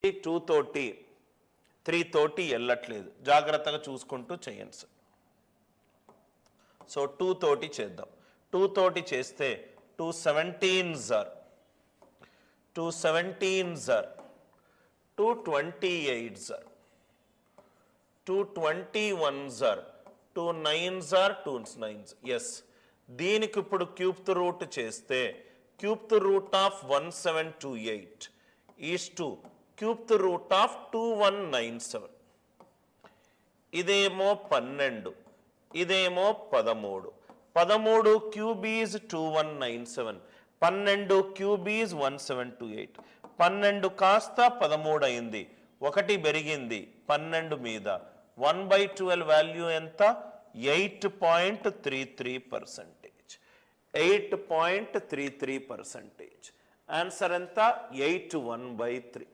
2 తోటి 3 తోటి వెళ్ళట్లేదు, జాగ్రత్తగా చూసుకుంటూ చేయండి సార్. సో 2 తోటి చేద్దాం. 2 తోటి చేస్తే 2 17s are 2 17s are 2 28s are 2 21s are 2 9s are 2 9s. Yes, దీనికి ఇప్పుడు క్యూబ్త్ రూట్ చేస్తే cube root of 1728 is to cube root of 2197. ఇదేమో 12, ఇదేమో 13. 13 క్యూబ్ ఈజ్ 2197, 12 క్యూబ్ ఈజ్ 1728. 12 కాస్త 13 అయింది, 1 పెరిగింది 12 మీద. 1/12 వాల్యూ ఎంత? 8.33%. 8.33%. ఆన్సర్ ఎంత? 8 1/3.